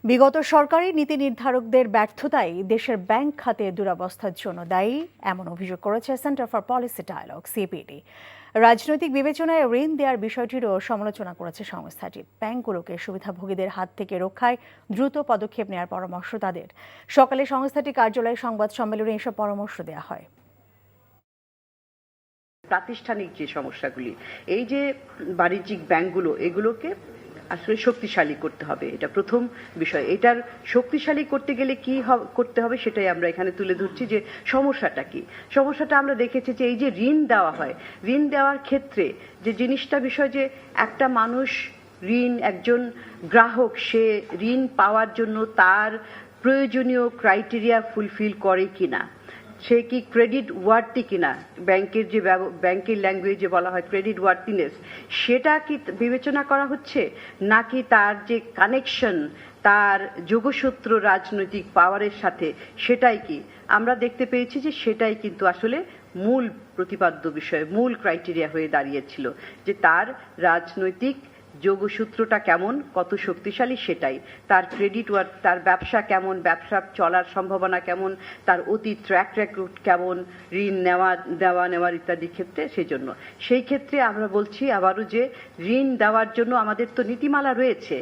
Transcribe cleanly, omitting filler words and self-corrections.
বিগত সরকারি নীতি নির্ধারকদের ব্যর্থতাই দেশের ব্যাংক খাতে দুরবস্থার জন্য দায়ী এমন অভিযোগ করেছে Centre for Policy Dialogue CPD. রাজনৈতিক বিবেচনায় ঋণ দেওয়ার বিষয়টিরও সমালোচনা করেছে সংস্থাটি। ব্যাংকগুলোকে সুবিধাভোগীদের হাত থেকে রক্ষায় দ্রুত পদক্ষেপ নেওয়ার পরামর্শ তাদের। সকালে সংস্থাটি কার্যালয়ে সংবাদ সম্মেলনে এসব পরামর্শ দেওয়া হয়। প্রাতিষ্ঠানিক যে সমস্যাগুলি, এই যে বাণিজ্যিক ব্যাংকগুলো, এগুলোকে আসলে শক্তিশালী করতে হবে, এটা প্রথম বিষয়। এটার শক্তিশালী করতে গেলে কি করতে হবে সেটাই আমরা এখানে তুলে ধরছি যে সমস্যাটা কি। সমস্যাটা আমরা দেখেছি যে এই যে ঋণ দেওয়া হয়, ঋণ দেওয়ার ক্ষেত্রে যে জিনিসটা বিষয় যে একটা মানুষ একজন গ্রাহক সে ঋণ পাওয়ার জন্য তার প্রয়োজনীয় ক্রাইটেরিয়া ফুলফিল করে কিনা, সে কি ক্রেডিট ওয়ার্থি কিনা, ব্যাংকের ল্যাঙ্গুয়েজে বলা হয় ক্রেডিট ওয়ার্থিনেস, সেটা কি বিবেচনা করা হচ্ছে, নাকি তার যে কানেকশন, তার যোগসূত্র রাজনৈতিক পাওয়ারের সাথে, সেটাই কি আমরা দেখতে পেয়েছি যে সেটাই কিন্তু আসলে মূল প্রতিপাদ্য বিষয়, মূল ক্রাইটেরিয়া হয়ে দাঁড়িয়েছিল যে তার রাজনৈতিক যোগসূত্রটা কেমন, কত শক্তিশালী, সেটাই তার ক্রেডিট ওয়ার্থ, তার ব্যবসা কেমন, ব্যবসা চলার সম্ভাবনা কেমন, তার অতীত ট্র্যাক রেকর্ড কেমন, ঋণ নেওয়ার ইত্যাদি ক্ষেত্রে। সেই ক্ষেত্রে আমরা বলছি আবারও যে ঋণ দেওয়ার জন্য আমাদের তো নীতিমালা রয়েছে।